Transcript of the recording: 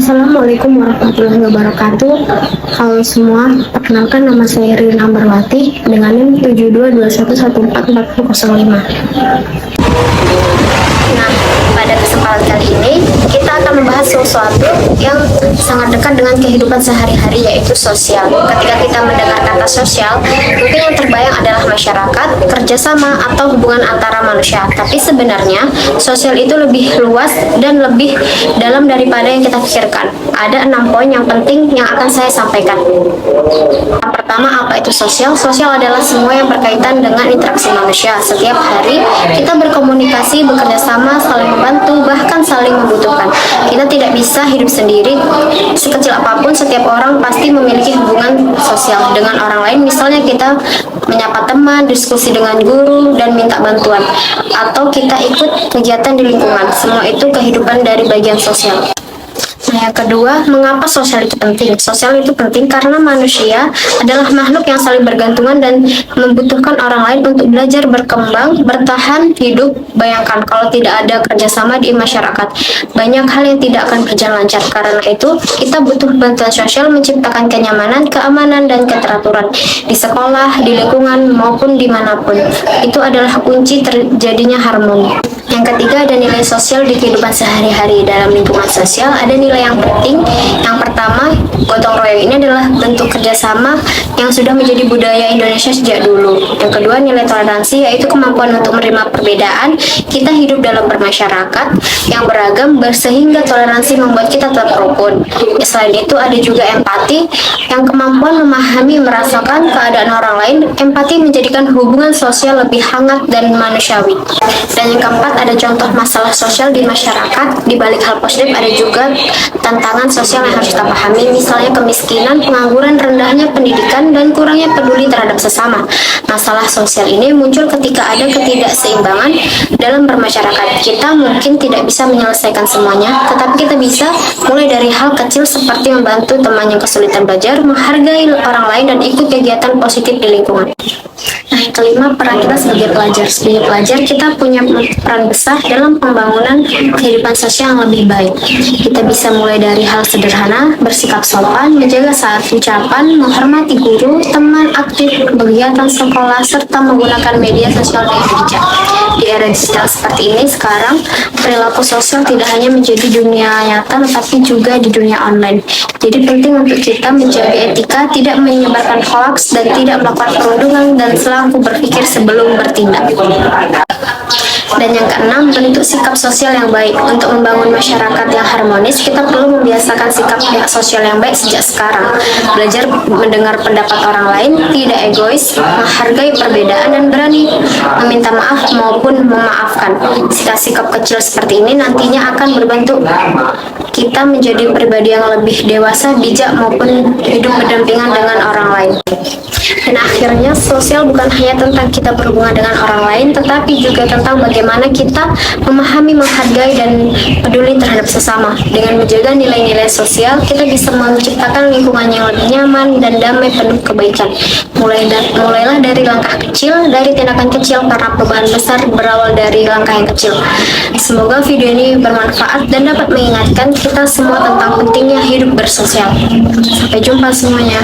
Assalamualaikum warahmatullahi wabarakatuh. Halo semua, perkenalkan nama saya Rin Ambarwati dengan NIM 7221144005. Nah, pada kesempatan kali ini kita akan membahas sesuatu yang sangat dekat dengan kehidupan sehari-hari, yaitu sosial. Ketika kita mendengar kata sosial, mungkin yang terbayang adalah masyarakat, kerjasama, atau hubungan antara manusia. Tapi sebenarnya sosial itu lebih luas dan lebih dalam daripada yang kita pikirkan. Ada 6 poin yang penting yang akan saya sampaikan. Yang pertama, apa itu sosial? Sosial adalah semua yang berkaitan dengan interaksi manusia. Setiap hari kita berkomunikasi, bekerja sama, saling membantu, bahkan saling membutuhkan. Kita tidak bisa hidup sendiri. Sekecil apapun, setiap orang pasti memiliki hubungan sosial dengan orang lain. Misalnya kita menyapa teman, diskusi dengan guru, dan minta bantuan. Atau kita ikut kegiatan di lingkungan. Semua itu kehidupan dari bagian sosial. Nah, yang kedua, mengapa sosial itu penting? Sosial itu penting karena manusia adalah makhluk yang saling bergantungan dan membutuhkan orang lain untuk belajar, berkembang, bertahan hidup. Bayangkan kalau tidak ada kerjasama di masyarakat, banyak hal yang tidak akan berjalan lancar. Karena itu, kita butuh bantuan sosial menciptakan kenyamanan, keamanan, dan keteraturan di sekolah, di lingkungan, maupun dimanapun. Itu adalah kunci terjadinya harmoni. Yang ketiga, ada nilai sosial di kehidupan sehari-hari. Dalam lingkungan sosial ada nilai yang penting. Yang pertama, gotong royong ini adalah bentuk kerjasama yang sudah menjadi budaya Indonesia sejak dulu. Yang kedua, nilai toleransi, yaitu kemampuan untuk menerima perbedaan. Kita hidup dalam bermasyarakat yang beragam, sehingga toleransi membuat kita tetap rukun. Selain itu, ada juga empati, yang kemampuan memahami, merasakan keadaan orang lain. Empati menjadikan hubungan sosial lebih hangat dan manusiawi. Dan yang keempat, ada contoh masalah sosial di masyarakat. Di balik hal positif ada juga tantangan sosial yang harus kita pahami, misalnya kemiskinan, pengangguran, rendahnya pendidikan, dan kurangnya peduli terhadap sesama. Masalah sosial ini muncul ketika ada ketidakseimbangan dalam bermasyarakat. Kita mungkin tidak bisa menyelesaikan semuanya, tetapi kita bisa mulai dari hal kecil seperti membantu teman yang kesulitan belajar, menghargai orang lain, dan ikut kegiatan positif di lingkungan. Nah, yang kelima, peran kita sebagai pelajar. Sebagai pelajar, kita punya peran besar dalam pembangunan kehidupan sosial yang lebih baik. Kita bisa mulai dari hal sederhana, bersikap sopan, menjaga saat ucapan, menghormati guru, teman, aktif kegiatan sekolah, serta menggunakan media sosial dengan bijak. Di era digital seperti ini sekarang, perilaku sosial tidak hanya menjadi dunia nyata, tetapi juga di dunia online. Jadi penting untuk kita menjaga etika, tidak menyebarkan hoax, dan tidak melakukan perundungan, dan selalu berpikir sebelum bertindak. Dan yang keenam, bentuk sikap sosial yang baik. Untuk membangun masyarakat yang harmonis, kita perlu membiasakan sikap sosial yang baik sejak sekarang. Belajar mendengar pendapat orang lain, tidak egois, menghargai perbedaan, dan berani meminta maaf maupun memaafkan. Sikap-sikap kecil seperti ini nantinya akan berbentuk kita menjadi pribadi yang lebih dewasa, bijak, maupun hidup berdampingan dengan orang lain. Dan akhirnya, sosial bukan hanya tentang kita berhubungan dengan orang lain, tetapi juga tentang bagaimana kita memahami, menghargai, dan peduli terhadap sesama. Dengan menjaga nilai-nilai sosial, kita bisa menciptakan lingkungan yang lebih nyaman dan damai, penuh kebaikan. Mulailah dari langkah kecil, dari tindakan kecil, karena perubahan besar berawal dari langkah yang kecil. Semoga video ini bermanfaat dan dapat mengingatkan kita semua tentang pentingnya hidup bersosial. Sampai jumpa semuanya.